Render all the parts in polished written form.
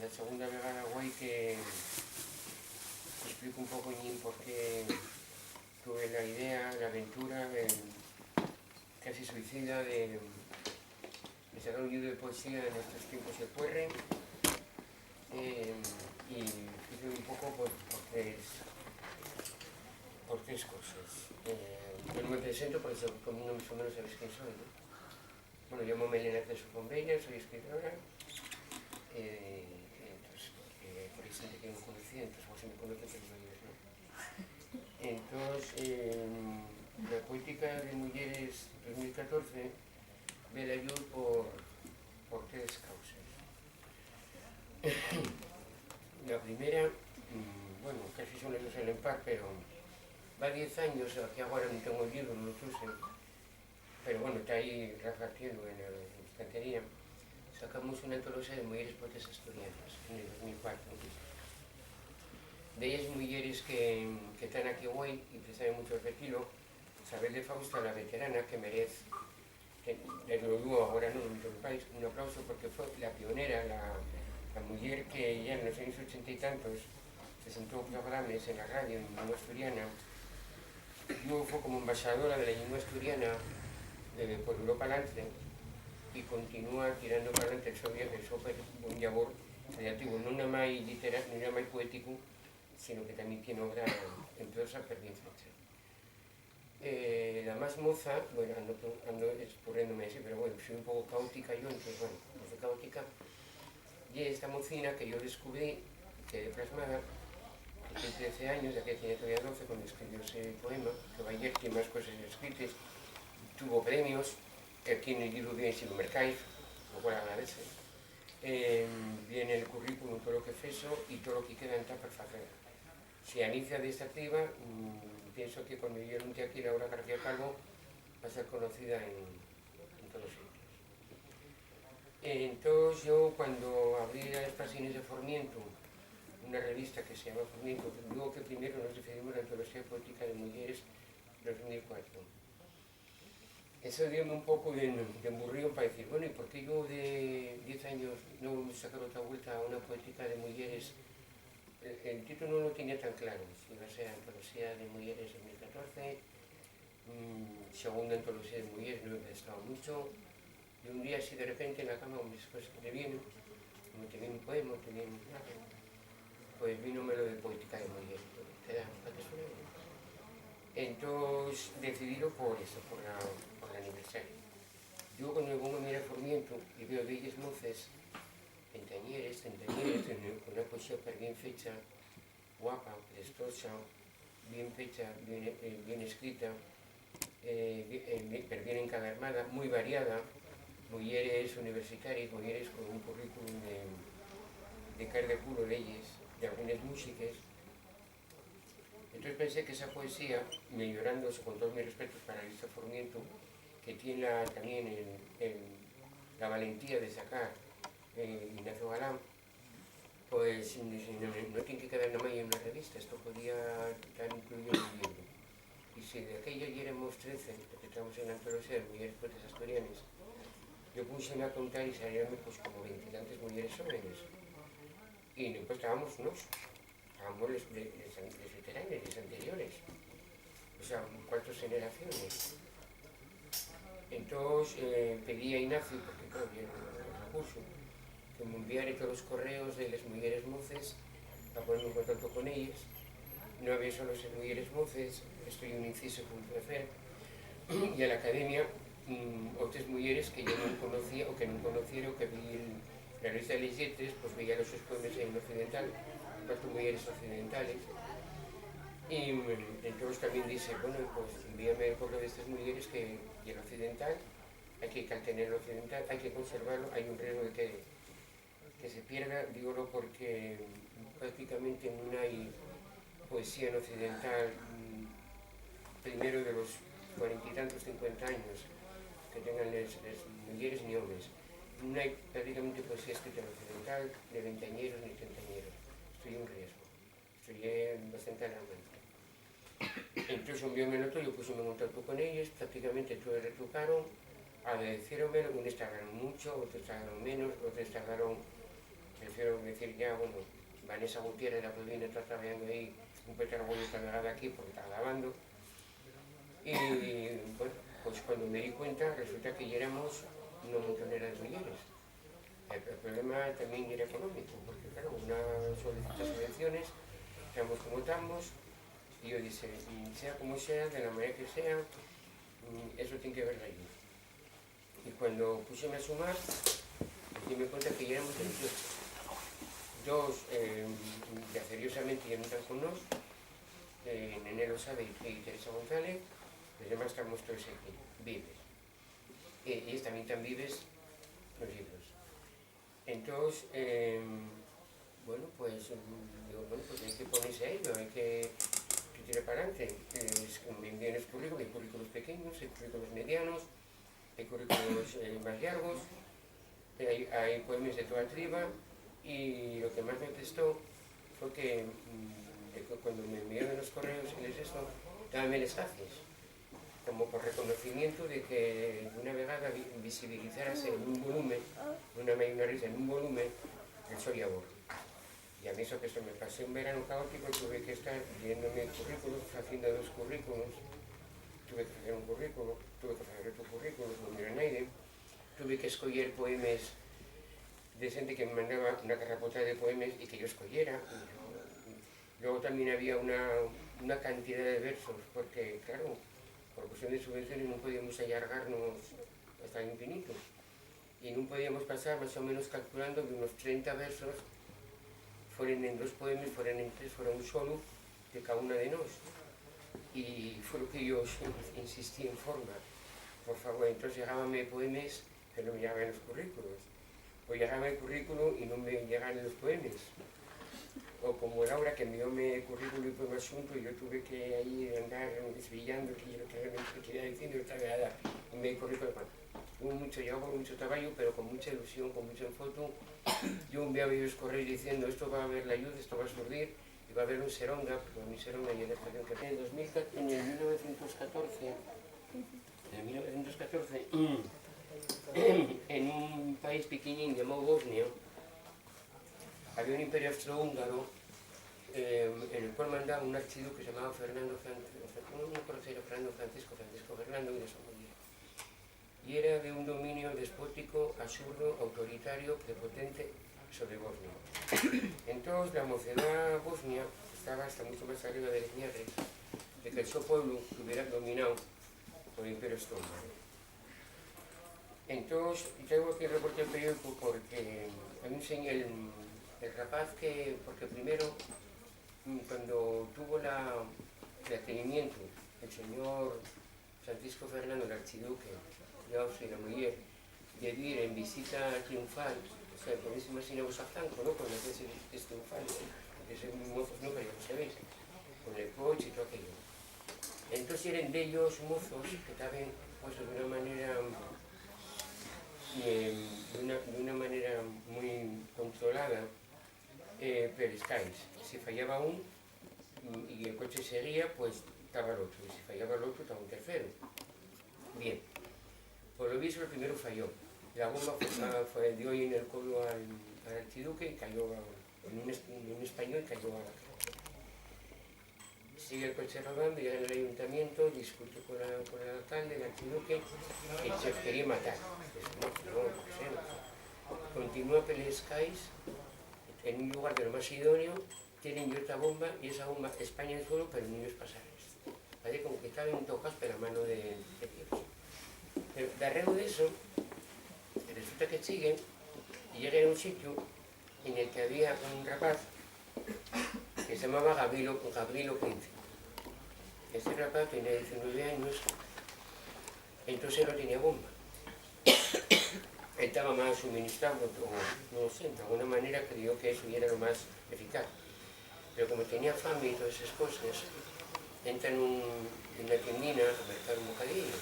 a segunda vegada guai que explico un pouco por qué tuve la idea, la aventura casi suicida de sacar un libro de poesía en estos tiempos de QR, y hice un poco por tres cosas. Yo no me presento porque más o menos sabéis quién soy, ¿no? Bueno, yo me Elena Creso Pombeira, soy escritora, entonces, por ahí gente que no conocía, entonces vos me conoces, pero no dices, ¿no? Entonces, la poética de Mujeres 2014 ve la luz por tres causas. La primera, bueno, casi son esos en par, pero va 10 años, aquí ahora no tengo el libro, no lo puse, pero bueno, está ahí repartiendo en la estantería. Sacamos una antología de mujeres poetas asturianas en el 2004. De ellas mujeres que están aquí hoy y que saben mucho repetirlo, Isabel de Fausto, la veterana, que merece, desde luego ahora no lo interrumpáis, un aplauso porque fue la pionera, la mujer que ya en los años 80 y tantos se sentó programas en la radio en lengua asturiana, luego fue como embajadora de la lengua asturiana por Europa Lance y continúa tirando para adelante el súper buen labor creativo, no nada más literario, no nada más poético, sino que también tiene obra en prosa bien fecha. La más moza, bueno, ando escurriéndome así, pero bueno, soy un poco caótica yo, entonces bueno, no soy caótica, y esta mocina que yo descubrí, quedé plasmada, que tiene 13 años, ya que tiene todavía 12 cuando escribió ese poema, que va ayer, tiene más cosas escritas, tuvo premios, aquí en el libro viene si lo mercáis, lo cual agradece, viene el currículum, todo lo que feso y todo lo que queda en tapa para hacer. Si inicia de esta activa, pienso que cuando yo anuncie aquí Laura García Calvo va a ser conocida en todos los sitios. Entonces yo cuando abrí las páginas de Formiento, una revista que se llama Formiento, luego que primero nos decidimos la antología poética de mujeres 2004. Eso dio un poco de emburrío para decir, bueno, ¿y por qué yo de 10 años no vamos a sacar otra vuelta a una poética de mujeres? El título no lo tenía tan claro, si iba a ser Antología de Mujeres 2014, segunda Antología de Mujeres, no he prestado mucho, y un día así de repente en la cama, mis cosas que te vienen, como te viene un poema, te viene un plato, pues vino lo de Poética de Mujeres, te da para que suene bien. Entonces decidílo por eso, por el aniversario. Yo cuando me pongo a mirar Formiento y veo bellas moces, treintañeres, con una poesía bien fecha, guapa, prestosa, bien fecha, bien escrita, pero bien encadermada, muy variada, mujeres universitarias, mujeres con un currículum de caer de culo leyes, de algunas músicas. Entonces pensé que esa poesía, mellorándose con todos mis respetos para el Formiento, que tiene también la valentía de sacar Ignacio Galán, pues no tiene que quedar nada más en una revista, esto podía estar incluido en un libro. Y si de aquella ya éramos 13, porque estamos en la antología de mujeres poetas asturianas, yo puse a contar y salieron pues como 20 y tantas mujeres jóvenes. Y después estábamos los veteranos, los anteriores, o sea, 4 generaciones. Entonces pedí a Ignacio, porque claro, yo no recurso, que me enviara todos los correos de las mujeres moces para ponerme en contacto con ellas. No había solo ser mujeres moces, estoy un inciso punto de hacer, y a la academia otras mujeres que yo no conocía o que no conociera o que vi la revista de Leyetres, pues veía los sus poemas en occidental, 4 mujeres occidentales. Y entonces también dice, bueno, pues envíame el correo de estas mujeres que el occidental, hay que tener el occidental, hay que conservarlo, hay un riesgo de que se pierda, dígolo porque prácticamente no hay poesía en occidental, primero de los 40 y tantos, 50 años, que tengan las mujeres ni hombres. No hay prácticamente poesía escrita en occidental, de veinteañeros ni treintañeros. Estoy en riesgo, estoy bastante alarmante. Entonces envióme el otro, yo puse en contacto con ellos, prácticamente todos retrucaron, agradecieronme, unos tardaron mucho, otros tardaron menos, otros tardaron prefiero decir ya, bueno, Vanessa Gutiérrez, la Provina, está trabajando ahí un petargollo esta vegada aquí porque está grabando. Y bueno, pues cuando me di cuenta, resulta que ya éramos una montonera de mujeres. El problema también era económico, porque claro, una solicita subvenciones, estamos como estamos, y yo dije, sea como sea, de la manera que sea, eso tiene que ver la ayuda. Y cuando puse a sumar, me di cuenta que ya éramos 28. Dos, ya seriosamente ya no están con nos, Nené lo sabe y Teresa González, los demás estamos todos aquí, vives. Y ellos también están vives los libros. Entonces, bueno, pues digo, bueno, pues hay que ponerse a ello, hay que tirar para adelante. Me envían los currículos, hay currículos pequeños, hay currículos medianos, hay currículos más largos, hay poemas de toda triba, y lo que más me prestó fue que cuando me enviaron los correos y les eso, también les haces, como por reconocimiento de que una vegada visibilizarase en un volumen, una risa en un volumen, el Soy Abor. Y a mí eso que se me pasé un verano caótico, tuve que estar viéndome currículos, haciendo 2 currículos, tuve que hacer un currículo, tuve que hacer otro currículo, no mira nadie, tuve que escoger poemas de gente que me mandaba una carrapota de poemas y que yo escogiera. Luego también había una cantidad de versos, porque claro, por cuestión de subvenciones no podíamos allargarnos hasta el infinito. Y no podíamos pasar más o menos calculando de unos 30 versos, fueran en 2 poemas, fueran en 3, fuera un solo, de cada una de nos. Y fue lo que yo insistí en forma. Por favor, entonces llegábame poemas que no me llegaban en los currículos. O llegaba el currículo y no me llegaban los poemas. O como Laura, que envióme el currículo y poema asunto, y yo tuve que ahí andar desvillando que yo lo que realmente quería decir, y otra vez en mi currículo. Bueno, llevaba mucho trabajo, pero con mucha ilusión, con mucha foto. Yo enviaba ellos correos diciendo, esto va a haber la ayuda, esto va a surgir, y va a haber un Seronga, porque mi Seronga y en la estación que en el 1914, en un país pequeñín llamado Bosnia, había un imperio austrohúngaro en el cual mandaba un archiduque que se llamaba Fernando Francisco Fernando y de Samoye. Y era de un dominio despótico, absurdo, autoritario, prepotente sobre Bosnia. Entonces la mocedad bosnia estaba hasta mucho más arriba de Leñarre, de que el su pueblo estuviera dominado por el imperio austrohúngaro. Entonces, tengo aquí el reporte del periódico porque a mí el rapaz que, porque primero, cuando tuvo el atenimiento, el señor Francisco Fernando, el archiduque de Austria y la mujer, de ir en visita triunfal, o sea, podéis imaginaros a Franco, ¿no? Con las veces triunfales, porque esos mozos nunca ya lo sabéis, con el coche y todo aquello. Entonces eran de ellos mozos que estaban puestos de una manera muy controlada, perescáis. Si fallaba uno y el coche seguía, pues estaba el otro, y si fallaba el otro, estaba un tercero. Bien, por lo visto el primero falló. La bomba dio en el codo al archiduque y cayó en un español, cayó a la cara. Sigue el coche rodando, llega al ayuntamiento, discute con el alcalde, el archiduque, y se quería matar. Continúa Pelescáis en un lugar de lo más idóneo, tienen otra bomba, y esa bomba España en suelo, pero niños pasares. Parece como que estaban tocados por la mano de Dios. Pero de arreglo de eso, resulta que siguen y llegan a un sitio en el que había un rapaz que se llamaba Gabrielo XV. Este rapaz tenía 19 años, entonces no tenía bomba. Estaba mal suministrado, no lo sé, de alguna manera creyó que eso era lo más eficaz. Pero como tenía fama y todas esas cosas, entra en una tiendina a mercar un bocadillo.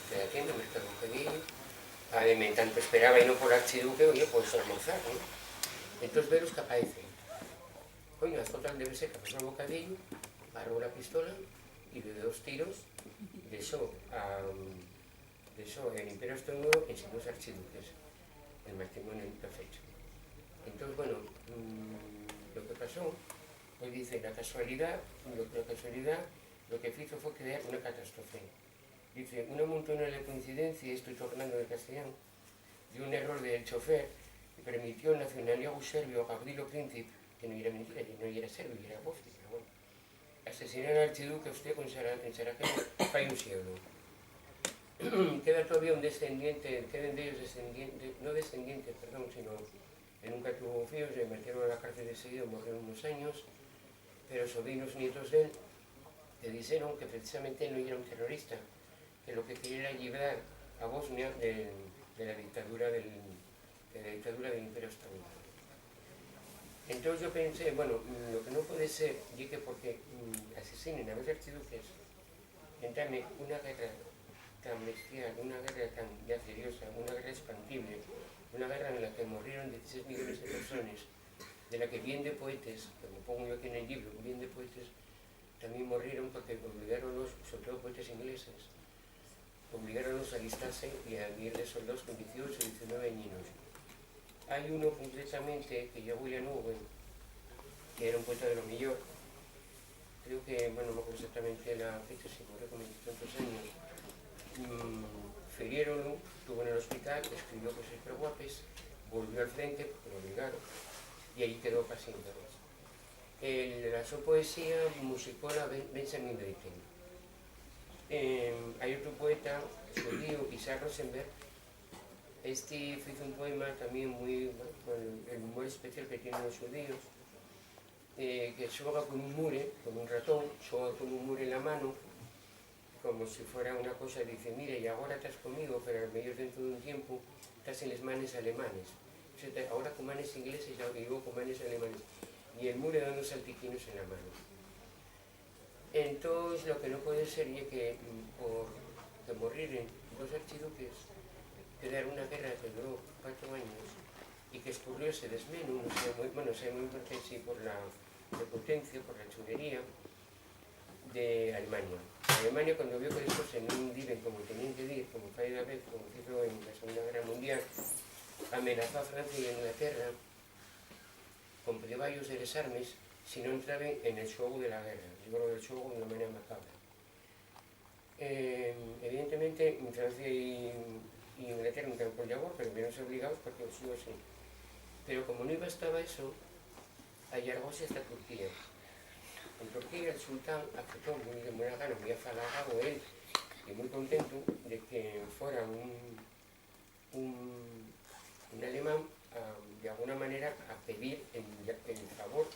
De la tienda a mercar un bocadillo. Tanto esperaba y no por archiduque, oye, pues almorzar, ¿no? Entonces ve los que aparecen. Coño, las otras debe ser que pasó el bocadillo, paró la pistola y de 2 tiros, de eso el imperio austrohúngaro enseñó los archiduques, el matrimonio perfecto. Entón, bueno, lo que pasou, pois dice, la casualidad lo que fizo foi crear unha catástrofe. Dice, una montona de coincidencia, estoy tornando de castellano, de un error del chofer que permitió al nacionalista serbio Gavrilo Princip, que non era mentira, que non era serbio, era bosque, pero bueno, asesinar al archiduque Austriaco en Sarajevo fai un siglo. Queda todavía un descendiente, queden de ellos descendientes, no descendientes, perdón, sino que nunca tuvo fíos, le metieron a la cárcel de seguido, morrieron unos años, pero sobrinos nietos de él le dijeron que precisamente él no era un terrorista, que lo que quería era librar a Bosnia de la dictadura del Imperio Austrohúngaro. Entonces yo pensé, bueno, lo que no puede ser, y que porque asesinen a los archiduques, entrarme una guerra tan bestial, una guerra tan ya seriosa, una guerra expandible, una guerra en la que murieron 16 millones de personas, de la que bien de poetas, como pongo yo aquí en el libro, bien de poetas, también murieron porque obligaronlos, sobre todo poetas ingleses, obligaronlos a alistarse y a ir de soldados con 18 o 19 añinos. Hay uno concretamente que llegó William Owen, que era un poeta de lo mejor, creo que, bueno, no me acuerdo exactamente la fecha, si murió con 20 tantos años, ferieronlo, estuvo en el hospital, escribió cosas pero guapes, volvió al frente porque lo obligaron y ahí quedó para siempre. La su poesía musicó la Benjamin Britten. Hay otro poeta judío, Isaac Rosenberg. Este hizo un poema también muy, bueno, con el humor especial que tienen los judíos, que juega con un mure, con un ratón, juega con un mure en la mano, como si fuera una cosa, dice, mire, y ahora estás conmigo, pero a lo mejor dentro de un tiempo estás en los manes alemanes. O sea, ahora con manes ingleses y luego con manes alemanes. Y el mure dando saltiquinos en la mano. Entonces, lo que no puede ser es que por morir los archiduques, quedara una guerra que duró 4 años y que escurrió ese desmeno, no sé muy, bueno, sé muy importante sí, por la prepotencia, por la chulería de Alemania. Alemania, cuando vio que las cosas no viven como tenían que ir, como fue una vez, como hizo en la Segunda Guerra Mundial, amenazó a Francia y a Inglaterra con privarlos de las armas si no entraban en el juego de la guerra. Digo lo del juego de una manera macabra. Evidentemente, Francia y Inglaterra no estaban por labor, pero vieronse obligados porque sí o sí. Pero como no bastaba eso, allargóse hasta Turquía. En Turquía el sultán aceptó muy de buena gana, muy afalagado él y muy contento de que fuera un alemán de alguna manera a pedir el favor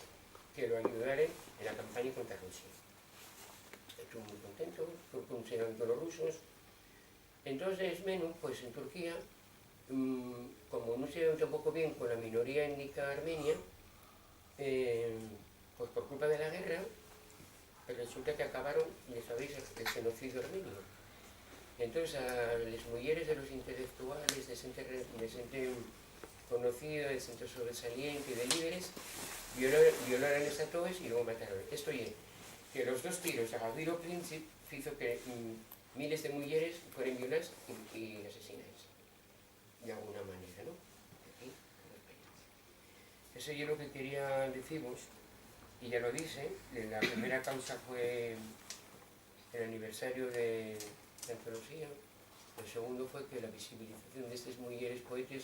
que lo ayudara en la campaña contra Rusia. Estuvo muy contento, fue considerando los rusos. Entonces, menos, pues en Turquía, como no se llevan tampoco bien con la minoría étnica armenia, pues por culpa de la guerra, resulta que acabaron, ya sabéis, el genocidio armenio. Entonces a las mujeres de los intelectuales, de gente conocida, de gente sobresaliente, de líderes, violaron a todos y luego mataron. Esto es, que los 2 tiros a Gavrilo Princip hizo que miles de mujeres fueran violadas y asesinadas, de alguna manera, ¿no? Aquí, eso es lo que quería deciros, y ya lo dice, la primera causa fue el aniversario de la antología, el segundo fue que la visibilización de estas mujeres poetas,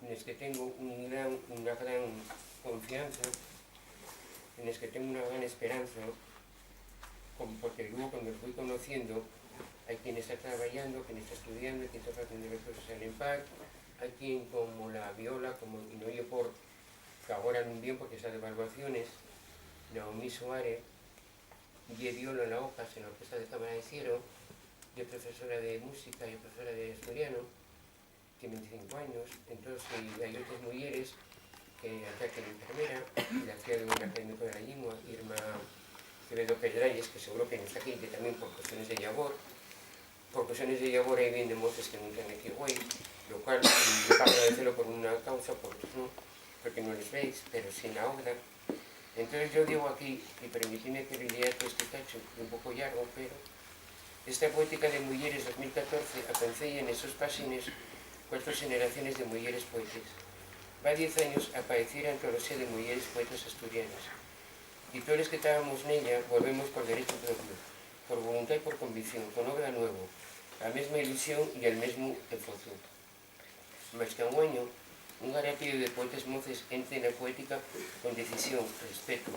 en las que tengo una gran confianza, en las que tengo una gran esperanza, porque luego cuando los voy conociendo, hay quien está trabajando, quien está estudiando, quien está haciendo cosas en el PAC, hay quien como la Viola, como y no yo por que ahora no bien porque está de evaluaciones, Naomi Suárez, y Viola en la Hojas, en la Orquesta de Cámara de Cielo, yo profesora de música y profesora de asturiano, tiene 25 años, entonces hay otras mujeres que atacan enfermera, la hacía de un académico de la lengua, Irma Quevedo Pedralles, que seguro que no está aquí, que también por cuestiones de labor. Por cuestiones de labor ahí bien de motos que no están aquí güey, lo cual yo para agradecerlo por una causa, porque no les veis, pero sin la obra. Entonces yo digo aquí, y permitidme que lea todo este cacho, un poco largo, pero esta poética de mujeres 2014 alcancé en esos páginas 4 generaciones de mujeres poetas. va 10 años apareciera antoloxía de mulleres poetas asturianas. E todos os que estábamos nella volvemos por derecho propio, por voluntad e por convicción, con obra nuevo, a mesma ilusión e al mesmo esforzo. Mas que a un año, un garapillo de poetas moces entre na poética con decisión, respeto,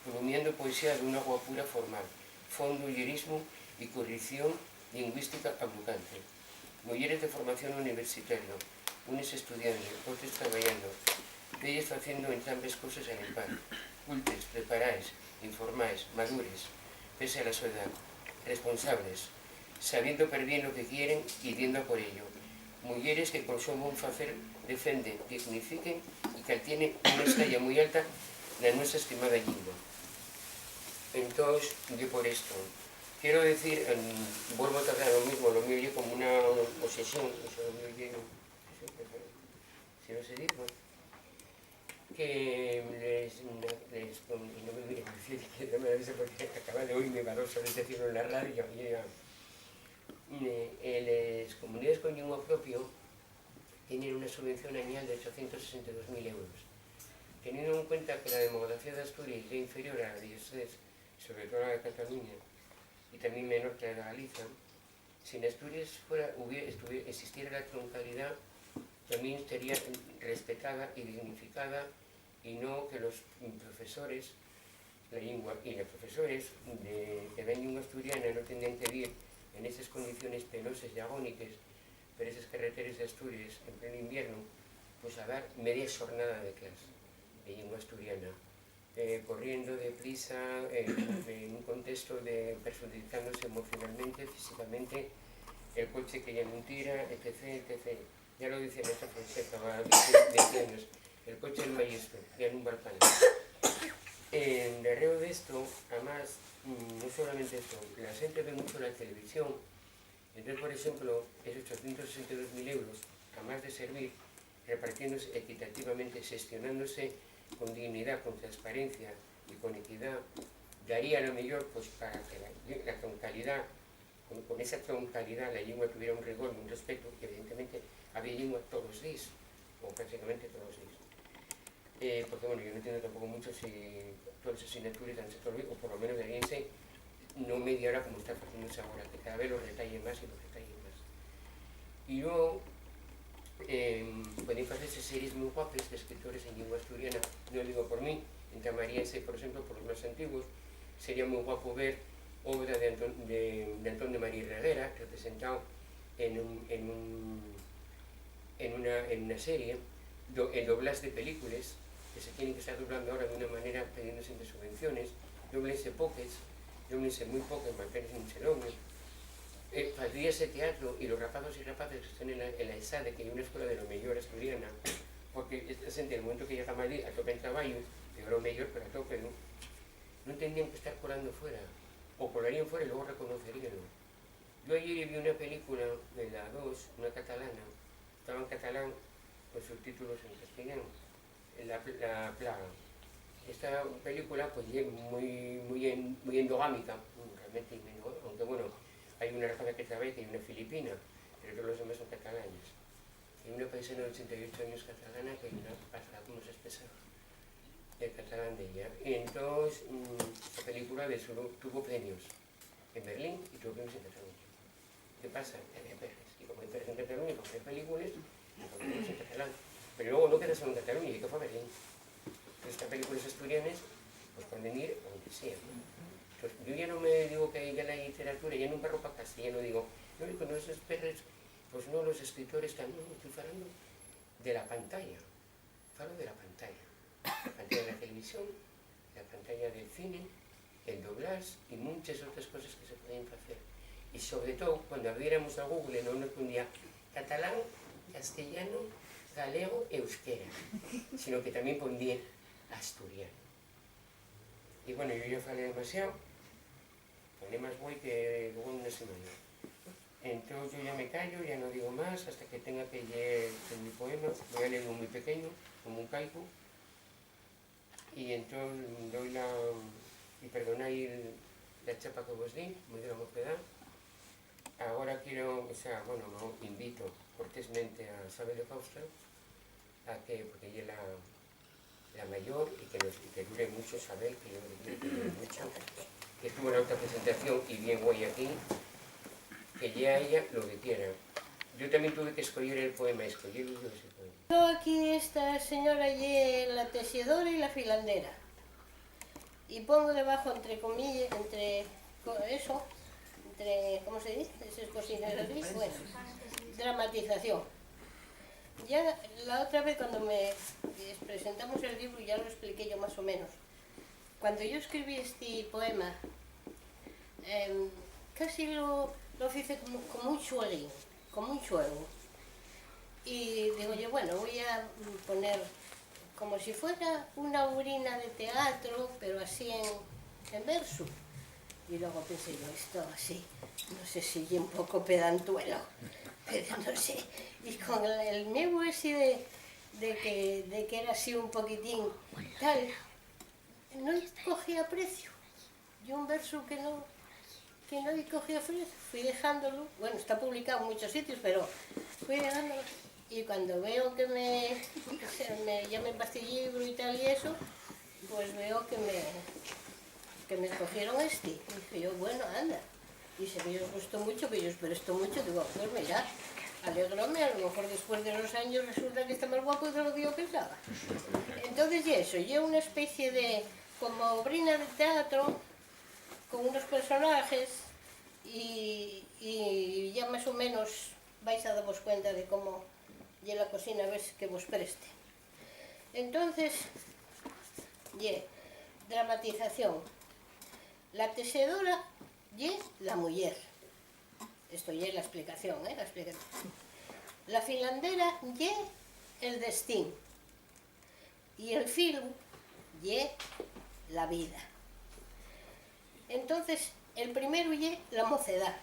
volumiando poesía de unha guapura formal, fondo, lirismo e corrección lingüística abrupante. Mulleres de formación universitaria, unes estudiando, outros traballando, vellas facendo entrambas cosas a par, cultes, preparaes, informais, madures, pese a la soledad, responsables, sabiendo per bien lo que quieren y yendo por ello. Mulleres que con su buen facer defenden, dignifiquen y que tienen una estalla muy alta la nuestra estimada lingua. Entonces, yo por esto, quiero decir, vuelvo a tratar lo mismo, lo mío yo como una obsesión, eso lo mío yo, si no se dice, que no me miren decir que no me lo dice porque acaba de oírme Baroso decirlo en la radio las comunidades con lengua propio tienen una subvención anual de 862.000 euros. Teniendo en cuenta que la demografía de Asturias es inferior a la de ustedes, sobre todo la de Cataluña, y también menor que la de Galicia, si en Asturias existiera la troncalidad, también sería respetada y dignificada, y no que los profesores los profesores de la lengua asturiana no tendrían que vivir en esas condiciones penosas y agónicas por esas carreteras de Asturias en pleno invierno, pues a dar media jornada de clase de lengua asturiana, corriendo deprisa, en un contexto de perjudicándose emocionalmente, físicamente, el coche que ya no tira, etc, etc. Ya lo decía esta Fonseca, va 20 años, el coche del maestro, ya no va al panel. En derreo de esto, además, no solamente esto, la gente ve mucho la televisión, entonces, por ejemplo, esos 862.000 euros, además de servir, repartiéndose equitativamente, gestionándose con dignidad, con transparencia y con equidad, daría lo mejor pues, para que la troncalidad, con esa troncalidad, la lengua tuviera un rigor, un respeto, que evidentemente había lengua todos los días, o prácticamente todos los días. Porque bueno, yo no entiendo tampoco mucho si todas las asignaturas han sido o por lo menos deberían ser no media hora como está haciéndose ahora, que cada vez los detalles más y los detalles más. Y luego, pueden hacerse series muy guapas de escritores en lengua asturiana, no digo por mí, en Tamariense, por ejemplo, por los más antiguos, sería muy guapo ver obra de Antón de María Reguera, representado en una serie, el doblaje de películas, que se tienen que estar doblando ahora de una manera pidiéndose de subvenciones, doblense poques, doblense muy poques, manténse un chelón, facíase teatro y los rapazos y rapaces que están en la ESADE, que hay una escuela de lo mejor asturiana, porque esta gente, en el momento que llega a Madrid, a tope en trabajo, de lo mejor, pero a tope, no tendrían que estar colando fuera, o colarían fuera y luego reconocerían. Yo ayer vi una película de la 2, una catalana, estaba en catalán, con subtítulos en castellano, La Plaga. Esta película pues muy endogámica, realmente, aunque bueno, hay una raza que trabaja y una filipina, pero todos los demás son catalanes. Hay una paisana de 88 años catalana que no pasa como se expresa el catalán de ella. Y entonces, esta película tuvo premios en Berlín y tuvo premios en Cataluña. ¿Qué pasa? Había perres. Y como hay perres en Cataluña, como hay películas, premios en catalán. Pero luego no queda solo en Cataluña, y que fue a Berlín. Estas películas asturianas, pues pueden ir a donde sea. Entonces, yo ya no me digo que ya la literatura, ya no me barro para castellano, digo, no, con esos perros, pues no, los escritores están, no, estoy hablando de la pantalla. Falo de la pantalla. La pantalla de la televisión, la pantalla del cine, el doblaje y muchas otras cosas que se pueden hacer. Y sobre todo, cuando abriéramos a Google, no nos ponía catalán, castellano, galego e euskera, sino que también pondría asturiano. Y bueno, yo ya falé demasiado, falé más voy que luego en una semana. Entonces yo ya me callo, ya no digo más, hasta que tenga que leer en mi poema, voy a leer uno muy pequeño, como un caico, y entonces doy y perdonáis la chapa que vos di, muy de la mocedad. Ahora quiero, o sea, bueno, no, invito cortésmente a Isabel de Fausto a que, porque ella la mayor y que dure mucho, saber que dure mucho, que estuvo en la otra presentación y bien hoy aquí, que ya ella lo que quiera. Yo también tuve que escoger el poema, escogí ese poema. Aquí esta señora y la tejedora y la filandera. Y pongo debajo entre comillas, ¿cómo se dice? Esas cositas así, bueno, dramatización. Ya la otra vez cuando presentamos el libro ya lo expliqué yo más o menos. Cuando yo escribí este poema, casi lo hice con un xuego. Y digo yo, bueno, voy a poner como si fuera una obrina de teatro, pero así en verso. Y luego pensé yo, esto así, no sé si es un poco pedantuelo, pero no sé. Y con el miedo ese de que era así un poquitín tal, no cogía precio. Yo un verso que no cogía precio, fui dejándolo. Bueno, está publicado en muchos sitios, pero fui dejándolo. Y cuando veo que ya me empastillé libro y tal y eso, pues veo que me escogieron este. Y dije yo, bueno, anda. Y se me gustó mucho, que yo espero esto mucho. Digo, pues mira, alegróme, a lo mejor después de los años resulta que está más guapo de lo que yo pensaba. Entonces, y eso, yo una especie de, como obrina de teatro, con unos personajes, y ya más o menos vais a daros cuenta de cómo y la cocina ves que vos preste. Entonces, dramatización. La tejedora y la muller. Esto ya es la explicación, la explicación. La filandera y el destín. Y el filo y la vida. Entonces, el primero y la mocedad.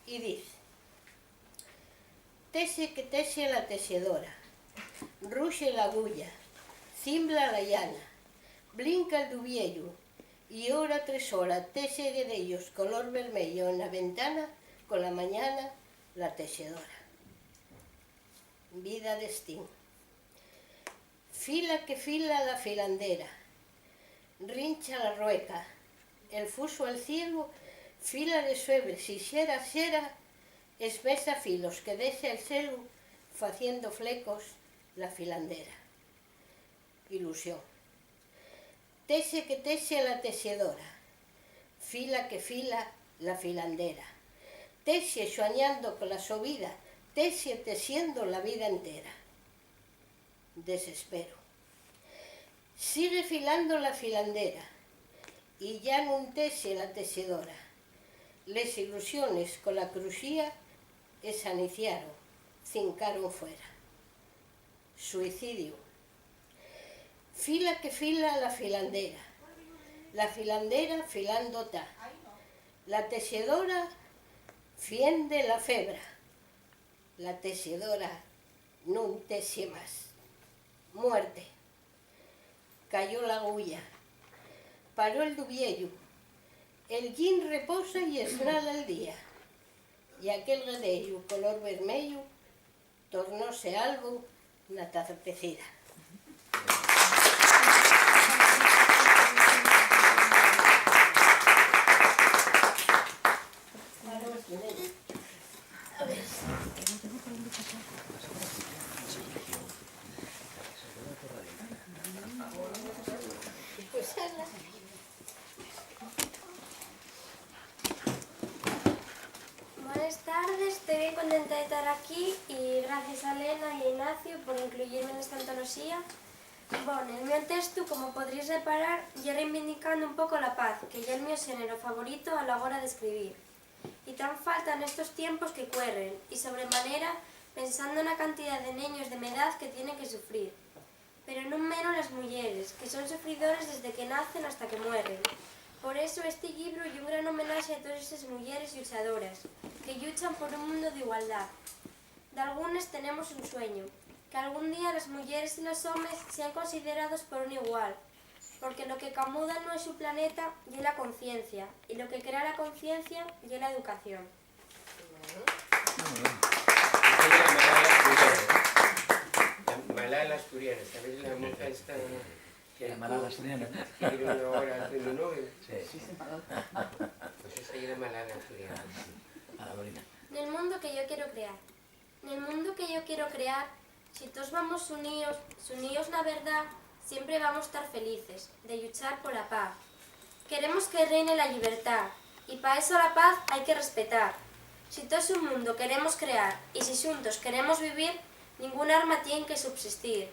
Y dice: tese que tese la tejedora, ruxe la agulla, cimbla la llana, blinca el dubiello, y hora tras hora tese guedellos color vermello en la ventana, con la mañana la tejedora. Vida destín. Fila que fila la filandera, rincha la rueca, el fuso al cielo, fila de suebre, si xera, esmesa filos que deja el celu, faciendo flecos la filandera. Ilusión. Tese que tese la tejedora, fila que fila la filandera. Tese soñando con la su vida, tese tesiendo la vida entera. Desespero. Sigue filando la filandera, y ya no tese la tejedora. Les ilusiones con la cruxía esaniciaron, cincaron fuera. Suicidio. Fila que fila la filandera filando ta. La tejedora fiende la febra, la tejedora non tese más. Muerte. Cayó la agulla, paró el dubiello, el yin reposa y esnala el día, y aquel guedello color vermello tornóse algo na tacecida. A ver. Pues habla. Buenas tardes, estoy bien contenta de estar aquí y gracias a Elena y a Ignacio por incluirme en esta antología. Bueno, el meu texto, como podréis reparar, ya reivindicando un poco la paz, que ya es mi género favorito a la hora de escribir. Y tan falta en estos tiempos que corren, y sobremanera pensando en la cantidad de niños de mi edad que tienen que sufrir. Pero no menos las mujeres, que son sufridores desde que nacen hasta que mueren. Por eso este libro es un gran homenaje a todas esas mujeres luchadoras, que luchan por un mundo de igualdad. De algunas tenemos un sueño, que algún día las mujeres y los hombres sean considerados por un igual, porque lo que camuda no es su planeta y es la conciencia, y lo que crea la conciencia y es la educación. La ¿sabéis la moza esta? La Malala asturiana. Que tiene ahora el premio Nobel. Sí. Pues esa era Malala asturiana. A la Lorena. En el mundo que yo quiero crear. En el mundo que yo quiero crear, si todos vamos unidos la verdad, siempre vamos a estar felices, de luchar por la paz. Queremos que reine la libertad, y para eso la paz hay que respetar. Si todo es un mundo queremos crear, y si juntos queremos vivir, ningún arma tiene que subsistir.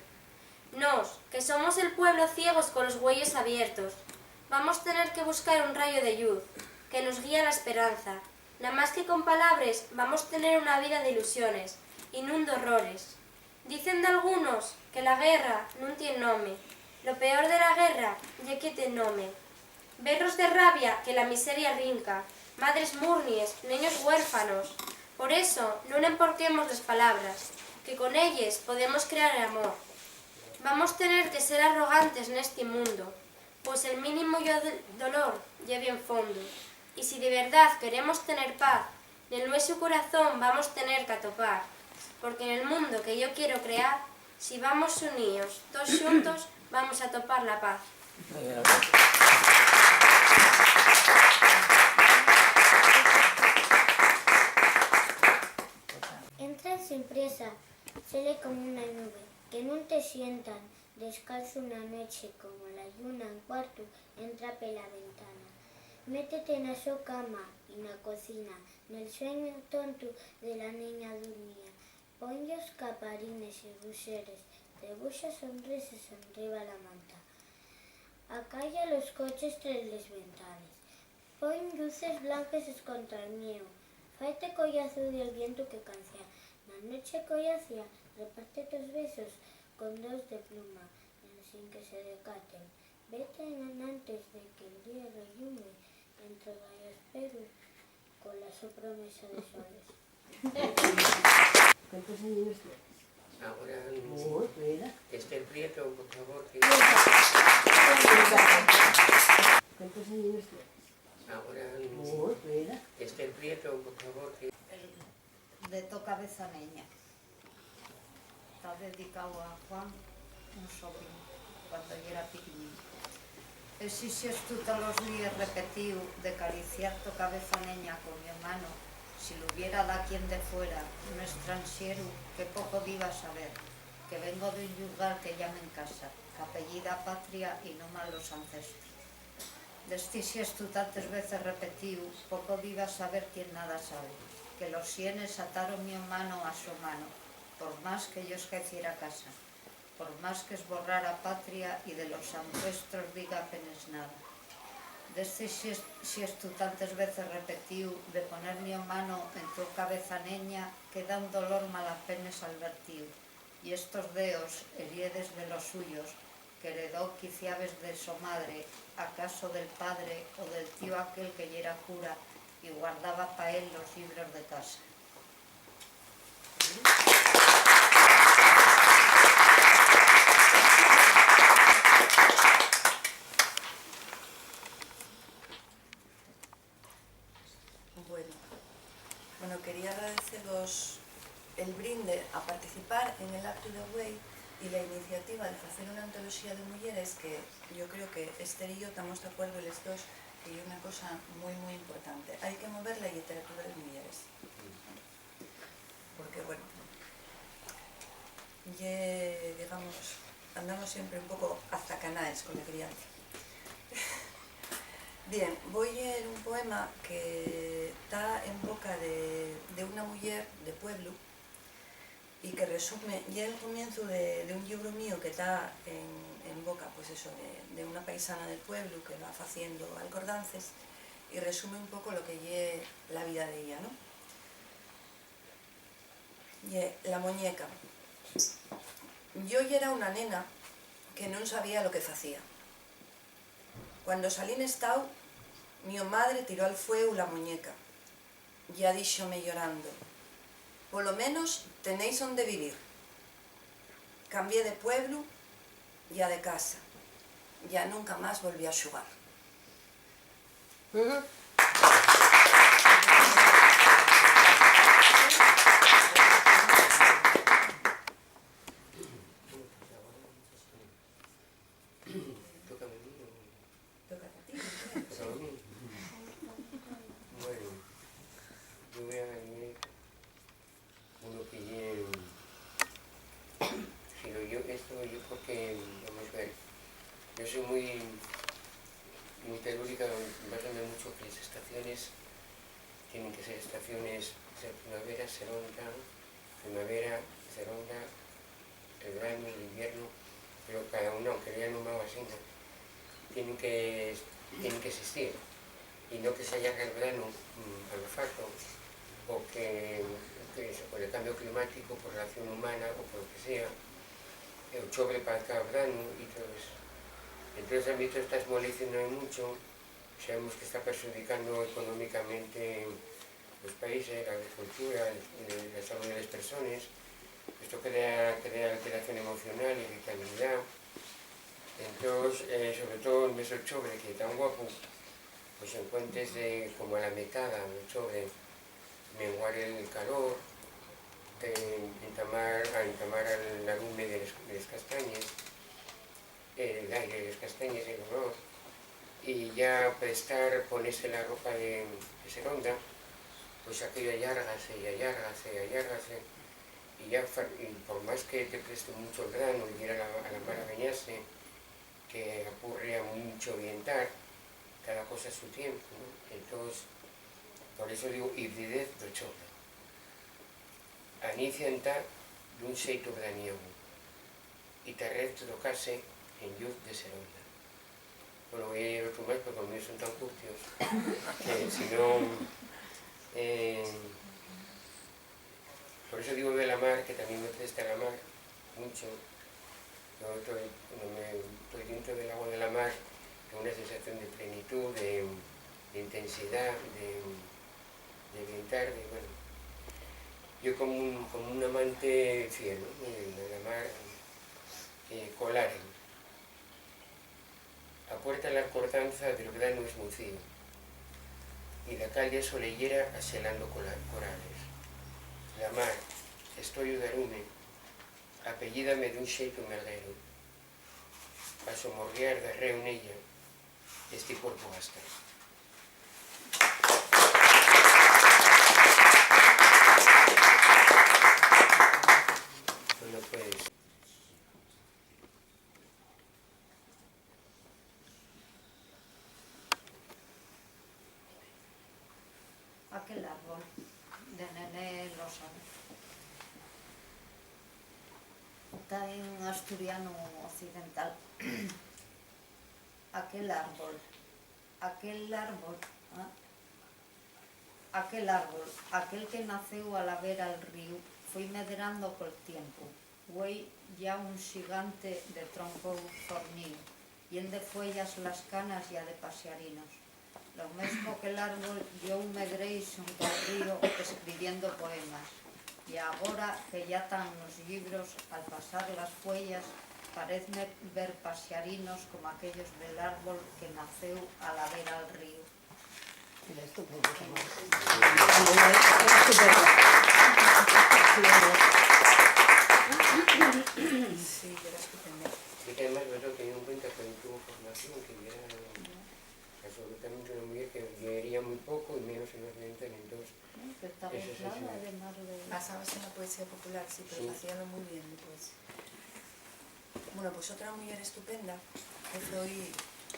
Nos, que somos el pueblo ciegos con los huellos abiertos, vamos a tener que buscar un rayo de luz, que nos guíe a la esperanza. Nada más que con palabras vamos a tener una vida de ilusiones, y no de horrores. Dicen de algunos que la guerra no tiene nombre. Lo peor de la guerra ya que tiene nombre. Berros de rabia que la miseria rinca, madres murnies, niños huérfanos. Por eso no emporquemos las palabras, que con ellas podemos crear el amor. Vamos a tener que ser arrogantes en este mundo, pues el mínimo dolor ya bien fondo. Y si de verdad queremos tener paz, en nuestro corazón vamos a tener que atopar. Porque en el mundo que yo quiero crear, si vamos unidos, todos juntos, vamos a topar la paz. Muy bien, Entra sin prisa, sale como una nube, que no te sientan, descalzo una noche como la luna en cuarto, entra por la ventana. Métete en su cama y en la cocina, en el sueño tonto de la niña dormía. Pon los caparines y buseres, debuxa sonrisas enriba la manta. Acalla los coches tras les ventanas. Pon luces blancas contra el mío. Faite collazo del viento que cancia. La noche collacia, reparte tus besos con dos de pluma, sin que se decaten. Vete antes de que el día reyume entre rayos perros con la su promesa de soles. ¿Cuántos años tienes? Ahora, Mira. Esther Prieto, por favor. Que... ¿Cuántos años tienes? Ahora, Mira. Esther Prieto, por favor. Que... De To Cabeza Neña. Está dedicado a Juan, un sobrino, cuando yo era pequeñito. Exixes tú todos los días repetido de cariciar tu cabeza neña con mi mano, si lo hubiera da quien de fuera, un extranjero que poco diva saber, que vengo de un lugar que llamen casa, que apellida patria y no mal los ancestros. Desixes tú tantas veces repetido, poco diva saber quien nada sabe, que los sienes ataron mi mano a su mano, por más que yo esqueciera casa, por más que esborrara patria y de los ancestros diga apenas nada. Desde si es tú tantas veces repetido de poner mi mano en tu cabeza neña, que da un dolor mal apenas al vertido, y estos dedos heriedes de los suyos, que heredó quiciabes de su madre, acaso del padre o del tío aquel que ya era cura y guardaba pa' él los libros de casa. Bueno, quería agradeceros el brinde a participar en el Acto de Way y la iniciativa de hacer una antología de mujeres que yo creo que Esther y yo estamos de acuerdo los dos que es una cosa muy importante. Hay que mover la literatura de mujeres. Porque bueno, digamos, andamos siempre un poco azacanaes con la crianza. Bien, voy a leer un poema que está en boca de una mujer de pueblo y que resume, ya el comienzo de un libro mío que está en boca, pues eso, de una paisana del pueblo que va haciendo alcordances y resume un poco lo que es la vida de ella, ¿no? Y la muñeca. Yo ya era una nena que no sabía lo que hacía. Cuando salí en estado, mi madre tiró al fuego la muñeca. Ya díxome llorando, por lo menos tenéis donde vivir. Cambié de pueblo, ya de casa. Ya nunca más volví a xugar. porque, vamos a ver, yo soy muy telúrica, basarme mucho que las estaciones tienen que ser estaciones de primavera, seronda, el verano, el invierno, pero cada uno, aunque vean un mapa así, tienen que existir, y no que se alargue el verano a lo fato, o que por el cambio climático, por la acción humana, o por lo que sea, o chove para cada verano y todo eso. Entonces a mí todo está esmolecionando mucho, sabemos que está perjudicando económicamente los países, la agricultura, la salud de las personas. Esto crea alteración emocional, irritabilidad. Entonces, sobre todo el mes de octubre, que es tan guapo, pues encuentres como a la mitad de octubre, menguar el calor, entamar el arume de las castañas, el aire de las castañas, el olor, y ya ponerse la ropa de seronda, pues aquello allárgase, y ya por más que te preste mucho el grano y ir a la mar a bañarse, que ocurre a mucho vientar, cada cosa a su tiempo, ¿no? Entonces, por eso digo hibridez do chove. Anícianta dun xeito braniego e terrez trocase en luz de seronda. Bueno, voy a ir outro máis porque os míos son tan curtios que si non... por eso digo de la mar, que también me presta la mar mucho. Yo estoy dentro del agua de la mar con una sensación de plenitud, de intensidad, de vientar, bueno. Yo como un amante fiel, ¿no? De la mar, colare. A puerta la cordanza del grano esmucido y la calle solellera aselando corales. La mar, estoy de arume, apellídame dun xeito merguero. A somorrear de reo nella, este corpo gasta. Bueno, pues... Aquel árbol de Nené Lozano. Está en asturiano occidental. Aquel árbol, aquel que naceu a la vera al río, foi medrando col tiempo. Güei ya un xigante de tronco fornío, y en de fuellas las canas ya de pasiarinos. Lo mismo que el árbol, yo me gréis junto al río escribiendo poemas. Y ahora que ya están los libros, al pasar las fuellas, parecme ver pasiarinos como aquellos del árbol que naceu a la vera al río. Era estupendo tamén. Era estupendo. Sí, era estupendo. Y que además me lo tenía en cuenta cuando tuvo formación, que era absolutamente una mujer que leería muy poco y menos en occidental, entonces... Que estaba aislada además de... Basabas en la poesía popular, sí, pero Sí. hacíalo muy bien después. Bueno, pues otra mujer estupenda, que fue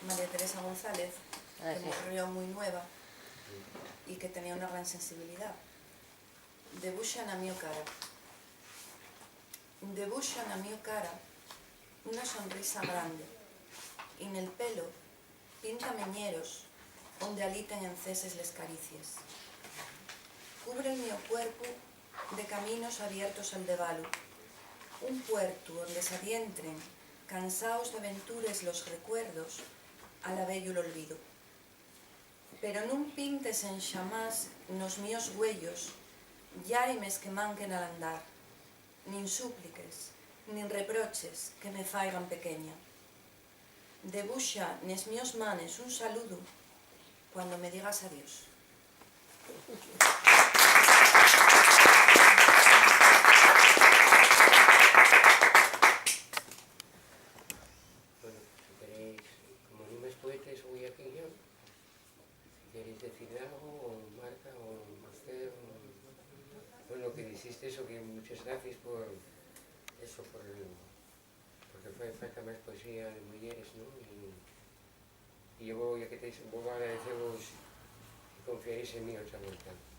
María Teresa González, que murió muy nueva y que tenía una gran sensibilidad. Debuxa na mio cara. Debuxa na mio cara una sonrisa grande y en el pelo pinta meñeros donde aliten en ceses les caricias. Cubre el mío cuerpo de caminos abiertos al devalo, un puerto donde se adientren, cansaos de aventures los recuerdos, al abello el olvido. Pero nun pintes en xamás nos míos huellos, llarimes que manquen al andar, nin súpliques, nin reproches que me faigan pequeña. Debuxa nes míos manes un saludo cuando me digas adiós. Bueno, si queréis, como no me poetas, voy aquí yo. Si queréis decir algo, o Marta, o usted, o... Bueno, que dijiste eso, que muchas gracias por eso, porque que fai falta máis poesía de mulleres, non? E eu vou, ya que teis, vou agradecevos que confiaréis en mí outra volta.